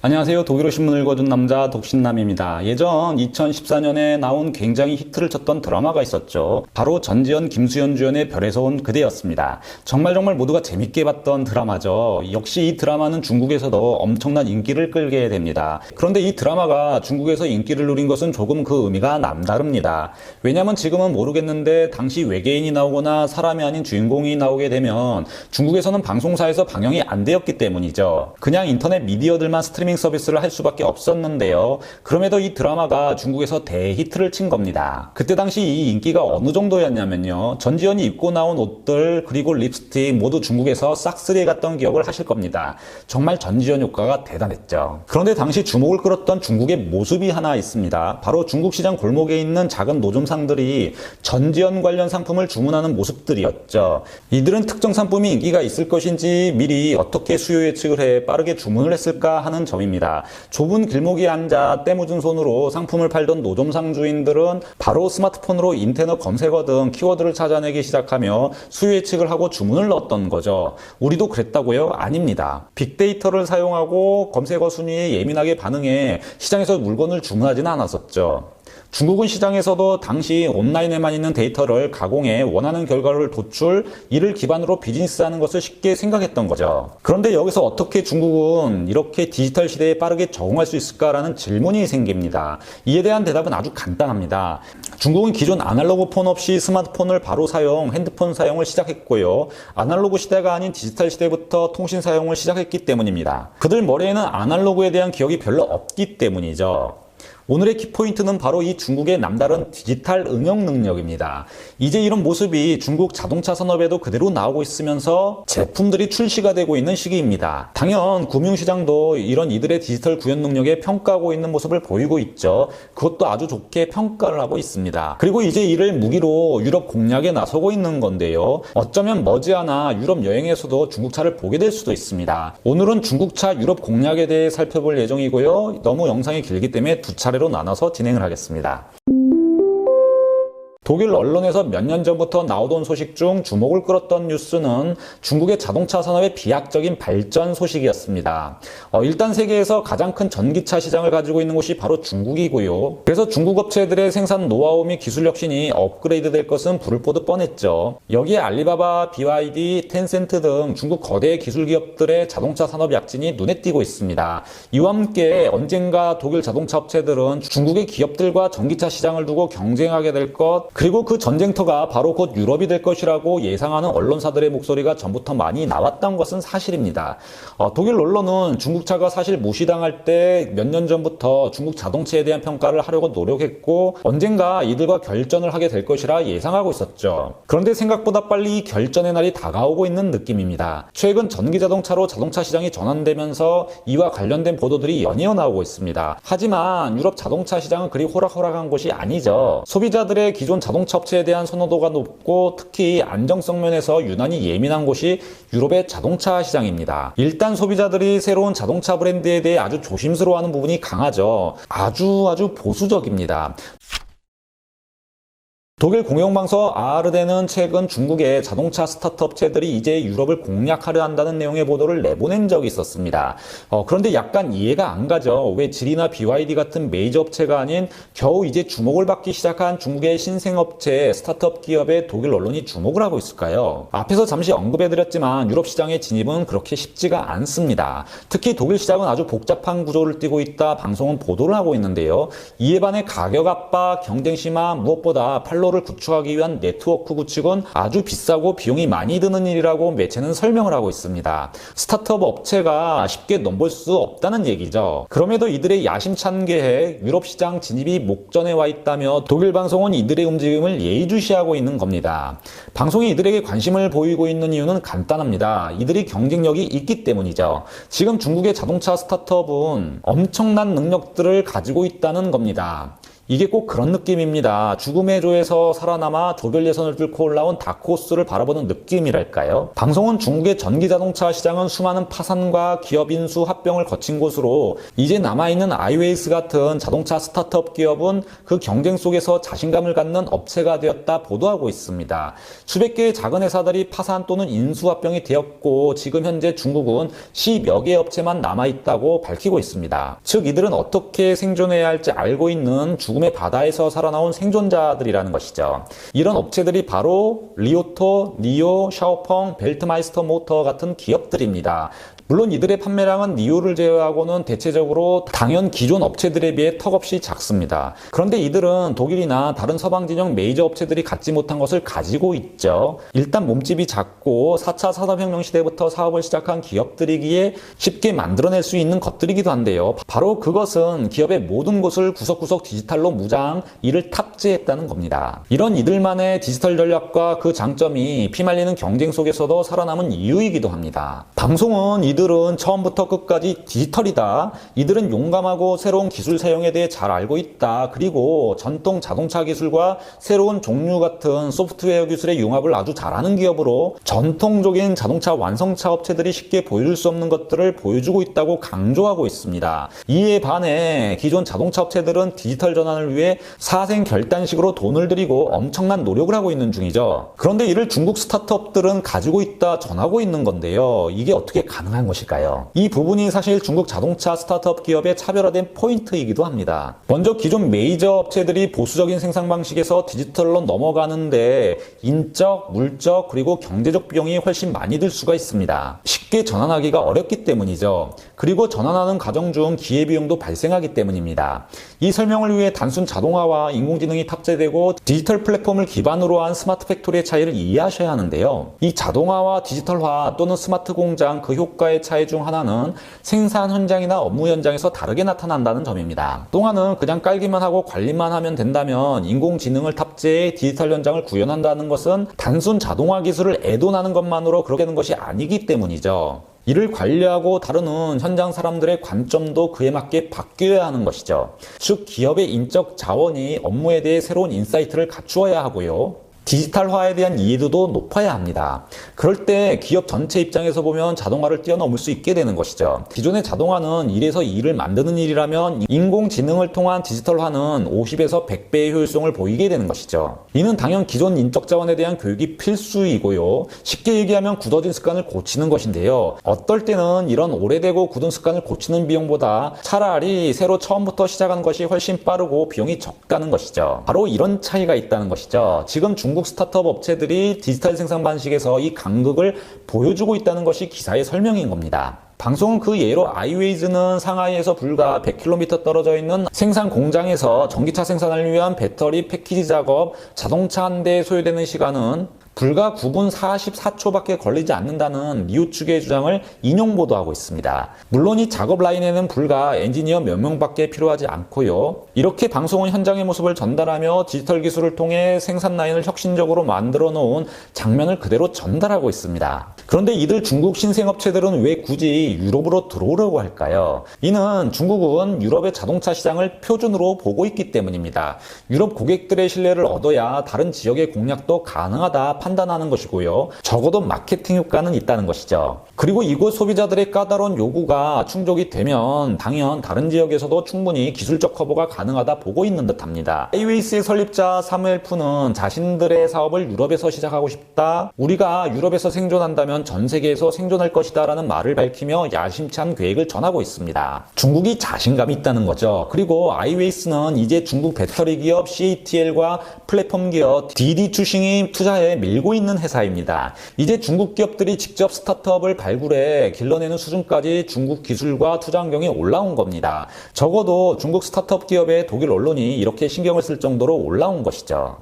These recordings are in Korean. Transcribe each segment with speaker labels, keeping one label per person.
Speaker 1: 안녕하세요. 독일어 신문을 읽어준 남자 독신남입니다. 예전 2014년에 나온 굉장히 히트를 쳤던 드라마가 있었죠. 바로 전지현, 김수현 주연의 별에서 온 그대였습니다. 정말 모두가 재밌게 봤던 드라마죠. 역시 이 드라마는 중국에서도 엄청난 인기를 끌게 됩니다. 그런데 이 드라마가 중국에서 인기를 누린 것은 조금 그 의미가 남다릅니다. 왜냐면 지금은 모르겠는데 당시 외계인이 나오거나 사람이 아닌 주인공이 나오게 되면 중국에서는 방송사에서 방영이 안 되었기 때문이죠. 그냥 인터넷 미디어들만 스트리밍 서비스를 할 수밖에 없었는데요. 그럼에도 이 드라마가 중국에서 대히트를 친 겁니다. 그때 당시 이 인기가 어느 정도였냐면요. 전지현이 입고 나온 옷들 그리고 립스틱 모두 중국에서 싹쓸이해 갔던 기억을 하실 겁니다. 정말 전지현 효과가 대단했죠. 그런데 당시 주목을 끌었던 중국의 모습이 하나 있습니다. 바로 중국 시장 골목에 있는 작은 노점상들이 전지현 관련 상품을 주문하는 모습들이었죠. 이들은 특정 상품이 인기가 있을 것인지 미리 어떻게 수요 예측을 해 빠르게 주문을 했을까 하는 점입니다. 좁은 길목에 앉아 때묻은 손으로 상품을 팔던 노점상 주인들은 바로 스마트폰으로 인터넷 검색어 등 키워드를 찾아내기 시작하며 수요 예측을 하고 주문을 넣었던 거죠. 우리도 그랬다고요? 아닙니다. 빅데이터를 사용하고 검색어 순위에 예민하게 반응해 시장에서 물건을 주문하지는 않았었죠. 중국은 시장에서도 당시 온라인에만 있는 데이터를 가공해 원하는 결과를 도출, 이를 기반으로 비즈니스하는 것을 쉽게 생각했던 거죠. 그런데 여기서 어떻게 중국은 이렇게 디지털 시대에 빠르게 적응할 수 있을까라는 질문이 생깁니다. 이에 대한 대답은 아주 간단합니다. 중국은 기존 아날로그 폰 없이 스마트폰을 바로 사용, 핸드폰 사용을 시작했고요. 아날로그 시대가 아닌 디지털 시대부터 통신 사용을 시작했기 때문입니다. 그들 머리에는 아날로그에 대한 기억이 별로 없기 때문이죠. 오늘의 키포인트는 바로 이 중국의 남다른 디지털 응용 능력입니다. 이제 이런 모습이 중국 자동차 산업에도 그대로 나오고 있으면서 제품들이 출시가 되고 있는 시기입니다. 당연 금융시장도 이런 이들의 디지털 구현 능력에 평가하고 있는 모습을 보이고 있죠. 그것도 아주 좋게 평가를 하고 있습니다. 그리고 이제 이를 무기로 유럽 공략에 나서고 있는 건데요. 어쩌면 머지않아 유럽 여행에서도 중국차를 보게 될 수도 있습니다. 오늘은 중국차 유럽 공략에 대해 살펴볼 예정이고요. 너무 영상이 길기 때문에 두 차례로 나눠서 진행을 하겠습니다. 독일 언론에서 몇 년 전부터 나오던 소식 중 주목을 끌었던 뉴스는 중국의 자동차 산업의 비약적인 발전 소식이었습니다. 일단 세계에서 가장 큰 전기차 시장을 가지고 있는 곳이 바로 중국이고요. 그래서 중국 업체들의 생산 노하우 및 기술 혁신이 업그레이드 될 것은 불을 보듯 뻔했죠. 여기에 알리바바, BYD, 텐센트 등 중국 거대 기술 기업들의 자동차 산업 약진이 눈에 띄고 있습니다. 이와 함께 언젠가 독일 자동차 업체들은 중국의 기업들과 전기차 시장을 두고 경쟁하게 될 것, 그리고 그 전쟁터가 바로 곧 유럽이 될 것이라고 예상하는 언론사들의 목소리가 전부터 많이 나왔던 것은 사실입니다. 독일 언론은 중국차가 사실 무시당할 때 몇 년 전부터 중국 자동차에 대한 평가를 하려고 노력했고 언젠가 이들과 결전을 하게 될 것이라 예상하고 있었죠. 그런데 생각보다 빨리 이 결전의 날이 다가오고 있는 느낌입니다. 최근 전기자동차로 자동차 시장이 전환되면서 이와 관련된 보도들이 연이어 나오고 있습니다. 하지만 유럽 자동차 시장은 그리 호락호락한 곳이 아니죠. 소비자들의 기존 자동차 업체에 대한 선호도가 높고 특히 안정성 면에서 유난히 예민한 곳이 유럽의 자동차 시장입니다. 일단 소비자들이 새로운 자동차 브랜드에 대해 아주 조심스러워하는 부분이 강하죠. 아주 보수적입니다. 독일 공영방송 아르데는 최근 중국의 자동차 스타트 업체들이 이제 유럽을 공략하려 한다는 내용의 보도를 내보낸 적이 있었습니다. 그런데 약간 이해가 안 가죠. 왜 질이나 BYD 같은 메이저 업체가 아닌 겨우 이제 주목을 받기 시작한 중국의 신생업체 스타트업 기업에 독일 언론이 주목을 하고 있을까요? 앞에서 잠시 언급해드렸지만 유럽 시장의 진입은 그렇게 쉽지가 않습니다. 특히 독일 시장은 아주 복잡한 구조를 띠고 있다 방송은 보도를 하고 있는데요. 이에 반해 가격 압박, 경쟁 심화, 무엇보다 를 구축하기 위한 네트워크 구축은 아주 비싸고 비용이 많이 드는 일이라고 매체는 설명을 하고 있습니다. 스타트업 업체가 쉽게 넘볼 수 없다는 얘기죠. 그럼에도 이들의 야심찬 계획, 유럽 시장 진입이 목전에 와 있다며 독일 방송은 이들의 움직임을 예의주시하고 있는 겁니다. 방송이 이들에게 관심을 보이고 있는 이유는 간단합니다. 이들이 경쟁력이 있기 때문이죠. 지금 중국의 자동차 스타트업은 엄청난 능력들을 가지고 있다는 겁니다. 이게 꼭 그런 느낌입니다. 죽음의 조에서 살아남아 조별 예선을 뚫고 올라온 다크호스를 바라보는 느낌이랄까요? 방송은 중국의 전기자동차 시장은 수많은 파산과 기업 인수 합병을 거친 곳으로 이제 남아있는 아이웨이스 같은 자동차 스타트업 기업은 그 경쟁 속에서 자신감을 갖는 업체가 되었다 보도하고 있습니다. 수백 개의 작은 회사들이 파산 또는 인수 합병이 되었고 지금 현재 중국은 10여 개의 업체만 남아있다고 밝히고 있습니다. 즉 이들은 어떻게 생존해야 할지 알고 있는 죽음의 바다에서 살아나온 생존자들이라는 것이죠. 이런 업체들이 바로 리오토, 니오, 샤오펑, 벨트마이스터 모터 같은 기업들입니다. 물론 이들의 판매량은 니오를 제외하고는 대체적으로 당연 기존 업체들에 비해 턱없이 작습니다. 그런데 이들은 독일이나 다른 서방 진영 메이저 업체들이 갖지 못한 것을 가지고 있죠. 일단 몸집이 작고 4차 산업혁명 시대부터 사업을 시작한 기업들이기에 쉽게 만들어낼 수 있는 것들이기도 한데요. 바로 그것은 기업의 모든 곳을 구석구석 디지털로 무장, 이를 탑재했다는 겁니다. 이런 이들만의 디지털 전략과 그 장점이 피말리는 경쟁 속에서도 살아남은 이유이기도 합니다. 방송은 이들은 처음부터 끝까지 디지털이다. 이들은 용감하고 새로운 기술 사용에 대해 잘 알고 있다. 그리고 전통 자동차 기술과 새로운 종류 같은 소프트웨어 기술의 융합을 아주 잘하는 기업으로 전통적인 자동차 완성차 업체들이 쉽게 보여줄 수 없는 것들을 보여주고 있다고 강조하고 있습니다. 이에 반해 기존 자동차 업체들은 디지털 전환을 위해 사생 결단식으로 돈을 들이고 엄청난 노력을 하고 있는 중이죠. 그런데 이를 중국 스타트업들은 가지고 있다 전하고 있는 건데요. 이게 어떻게 가능한 것일까요? 이 부분이 사실 중국 자동차 스타트업 기업의 차별화된 포인트이기도 합니다. 먼저 기존 메이저 업체들이 보수적인 생산 방식에서 디지털로 넘어가는데 인적, 물적, 그리고 경제적 비용이 훨씬 많이 들 수가 있습니다. 쉽게 전환하기가 어렵기 때문이죠. 그리고 전환하는 과정 중 기회비용도 발생하기 때문입니다. 이 설명을 위해 단순 자동화와 인공지능이 탑재되고 디지털 플랫폼을 기반으로 한 스마트 팩토리의 차이를 이해하셔야 하는데요. 이 자동화와 디지털화 또는 스마트 공장 그 효과의 차이 중 하나는 생산 현장이나 업무 현장에서 다르게 나타난다는 점입니다. 동안은 그냥 깔기만 하고 관리만 하면 된다면 인공지능을 탑재해 디지털 현장을 구현한다는 것은 단순 자동화 기술을 애도하는 것만으로 그렇게 되는 것이 아니기 때문이죠. 이를 관리하고 다루는 현장 사람들의 관점도 그에 맞게 바뀌어야 하는 것이죠. 즉 기업의 인적 자원이 업무에 대해 새로운 인사이트를 갖추어야 하고요. 디지털화에 대한 이해도도 높아야 합니다. 그럴 때 기업 전체 입장에서 보면 자동화를 뛰어넘을 수 있게 되는 것이죠. 기존의 자동화는 1에서 2를 만드는 일이라면 인공지능을 통한 디지털화는 50에서 100배의 효율성을 보이게 되는 것이죠. 이는 당연 기존 인적 자원에 대한 교육이 필수이고요. 쉽게 얘기하면 굳어진 습관을 고치는 것인데요. 어떨 때는 이런 오래되고 굳은 습관을 고치는 비용보다 차라리 새로 처음부터 시작하는 것이 훨씬 빠르고 비용이 적다는 것이죠. 바로 이런 차이가 있다는 것이죠. 지금 중국 스타트업 업체들이 디지털 생산 방식에서 이 간극을 보여주고 있다는 것이 기사의 설명인 겁니다. 방송은 그 예로 아이웨이즈는 상하이에서 불과 100km 떨어져 있는 생산 공장에서 전기차 생산을 위한 배터리 패키지 작업, 자동차 한 대에 소요되는 시간은 불과 9분 44초밖에 걸리지 않는다는 니오 측의 주장을 인용 보도하고 있습니다. 물론 이 작업 라인에는 불과 엔지니어 몇 명밖에 필요하지 않고요. 이렇게 방송은 현장의 모습을 전달하며 디지털 기술을 통해 생산 라인을 혁신적으로 만들어 놓은 장면을 그대로 전달하고 있습니다. 그런데 이들 중국 신생업체들은 왜 굳이 유럽으로 들어오려고 할까요? 이는 중국은 유럽의 자동차 시장을 표준으로 보고 있기 때문입니다. 유럽 고객들의 신뢰를 얻어야 다른 지역의 공략도 가능하다 판단하는 것이고요. 적어도 마케팅 효과는 있다는 것이죠. 그리고 이곳 소비자들의 까다로운 요구가 충족이 되면 당연 다른 지역에서도 충분히 기술적 커버가 가능하다 보고 있는 듯합니다. 아이웨이스의 설립자 사무엘 푸는 자신들의 사업을 유럽에서 시작하고 싶다. 우리가 유럽에서 생존한다면 전 세계에서 생존할 것이다 라는 말을 밝히며 야심찬 계획을 전하고 있습니다. 중국이 자신감이 있다는 거죠. 그리고 아이웨이스는 이제 중국 배터리 기업 CATL과 플랫폼 기업 DD 추싱이 투자에 밀고 있는 회사입니다. 이제 중국 기업들이 직접 스타트업을 발굴해 길러내는 수준까지 중국 기술과 투자 환경이 올라온 겁니다. 적어도 중국 스타트업 기업의 독일 언론이 이렇게 신경을 쓸 정도로 올라온 것이죠.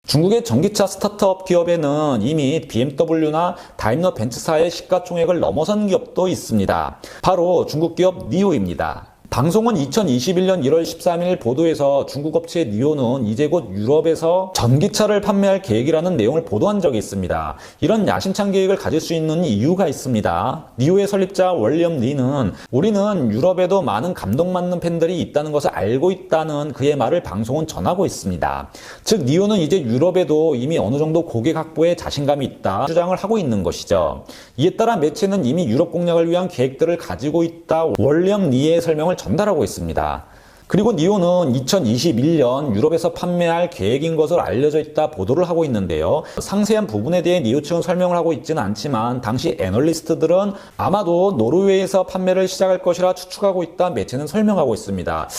Speaker 1: 중국의 전기차 스타트업 기업에는 이미 BMW나 다임러 벤츠사의 시가총액을 넘어선 기업도 있습니다. 바로 중국 기업 니오입니다. 방송은 2021년 1월 13일 보도에서 중국 업체 니오는 이제 곧 유럽에서 전기차를 판매할 계획이라는 내용을 보도한 적이 있습니다. 이런 야심찬 계획을 가질 수 있는 이유가 있습니다. 니오의 설립자 월리엄 리는 우리는 유럽에도 많은 감동받는 팬들이 있다는 것을 알고 있다는 그의 말을 방송은 전하고 있습니다. 즉 니오는 이제 유럽에도 이미 어느 정도 고객 확보에 자신감이 있다 주장을 하고 있는 것이죠. 이에 따라 매체는 이미 유럽 공략을 위한 계획들을 가지고 있다 월리엄 리의 설명을 전달하고 있습니다. 그리고 니오는 2021년 유럽에서 판매할 계획인 것을 알려져 있다 보도를 하고 있는데요. 상세한 부분에 대해 니오 측은 설명을 하고 있지는 않지만 당시 애널리스트들은 아마도 노르웨이에서 판매를 시작할 것이라 추측하고 있다 매체는 설명하고 있습니다.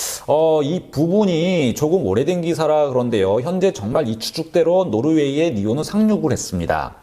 Speaker 1: 이 부분이 조금 오래된 기사라 그런데요. 현재 정말 이 추측대로 노르웨이에 니오는 상륙을 했습니다.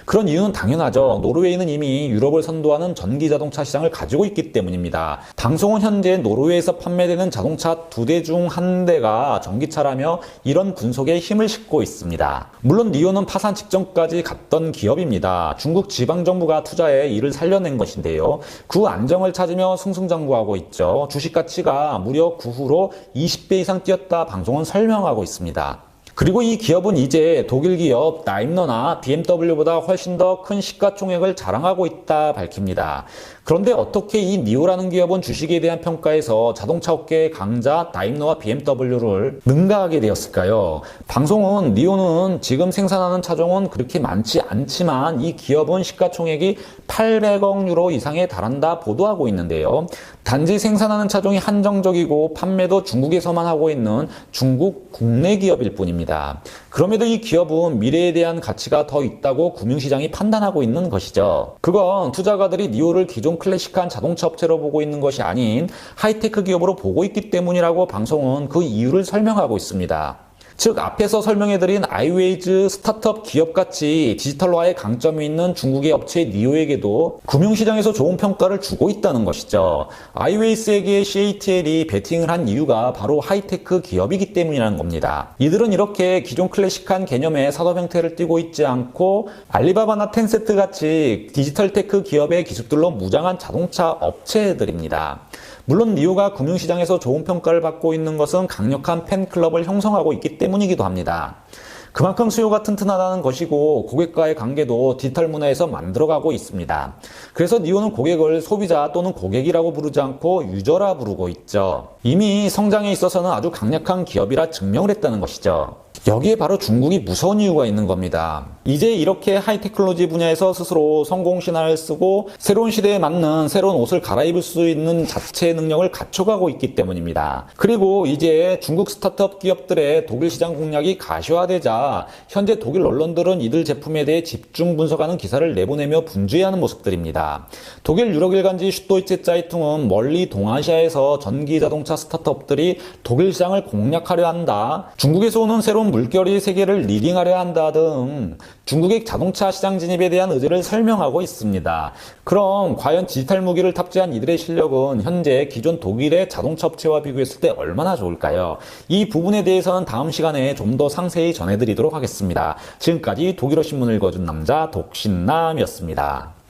Speaker 1: 그런 이유는 당연하죠. 노르웨이는 이미 유럽을 선도하는 전기자동차 시장을 가지고 있기 때문입니다. 방송은 현재 노르웨이에서 판매되는 자동차 2대 중 1대가 전기차라며 이런 분석에 힘을 싣고 있습니다. 물론 니오는 파산 직전까지 갔던 기업입니다. 중국 지방정부가 투자해 이를 살려낸 것인데요. 그 안정을 찾으며 승승장구하고 있죠. 주식 가치가 무려 그 후로 20배 이상 뛰었다 방송은 설명하고 있습니다. 그리고 이 기업은 이제 독일 기업 다임러나 BMW보다 훨씬 더 큰 시가총액을 자랑하고 있다 밝힙니다. 그런데 어떻게 이 니오라는 기업은 주식에 대한 평가에서 자동차 업계의 강자 다임러와 BMW를 능가하게 되었을까요? 방송은 니오는 지금 생산하는 차종은 그렇게 많지 않지만 이 기업은 시가총액이 800억 유로 이상에 달한다 보도하고 있는데요. 단지 생산하는 차종이 한정적이고 판매도 중국에서만 하고 있는 중국 국내 기업일 뿐입니다. 그럼에도 이 기업은 미래에 대한 가치가 더 있다고 금융시장이 판단하고 있는 것이죠. 그건 투자가들이 니오를 기존 클래식한 자동차 업체로 보고 있는 것이 아닌 하이테크 기업으로 보고 있기 때문이라고 방송은 그 이유를 설명하고 있습니다. 즉 앞에서 설명해드린 아이웨이즈 스타트업 기업같이 디지털화에 강점이 있는 중국의 업체 니오에게도 금융시장에서 좋은 평가를 주고 있다는 것이죠. 아이웨이스에게 CATL이 베팅을 한 이유가 바로 하이테크 기업이기 때문이라는 겁니다. 이들은 이렇게 기존 클래식한 개념의 사업 형태를 띠고 있지 않고 알리바바나 텐센트같이 디지털 테크 기업의 기술들로 무장한 자동차 업체들입니다. 물론 니오가 금융시장에서 좋은 평가를 받고 있는 것은 강력한 팬클럽을 형성하고 있기 때문이기도 합니다. 그만큼 수요가 튼튼하다는 것이고 고객과의 관계도 디지털 문화에서 만들어가고 있습니다. 그래서 니오는 고객을 소비자 또는 고객이라고 부르지 않고 유저라 부르고 있죠. 이미 성장에 있어서는 아주 강력한 기업이라 증명을 했다는 것이죠. 여기에 바로 중국이 무서운 이유가 있는 겁니다. 이제 이렇게 하이테크놀로지 분야에서 스스로 성공 신화를 쓰고 새로운 시대에 맞는 새로운 옷을 갈아입을 수 있는 자체 능력을 갖춰가고 있기 때문입니다. 그리고 이제 중국 스타트업 기업들의 독일 시장 공략이 가시화되자 현재 독일 언론들은 이들 제품에 대해 집중 분석하는 기사를 내보내며 분주해하는 모습들입니다. 독일 유력일간지 슈토이체 짜이퉁은 멀리 동아시아에서 전기자동차 스타트업들이 독일 시장을 공략하려 한다. 중국에서 오는 새로운 물결이 세계를 리딩하려 한다 등 중국의 자동차 시장 진입에 대한 의지를 설명하고 있습니다. 그럼 과연 디지털 무기를 탑재한 이들의 실력은 현재 기존 독일의 자동차 업체와 비교했을 때 얼마나 좋을까요? 이 부분에 대해서는 다음 시간에 좀 더 상세히 전해드리도록 하겠습니다. 지금까지 독일어 신문을 읽어준 남자 독신남이었습니다.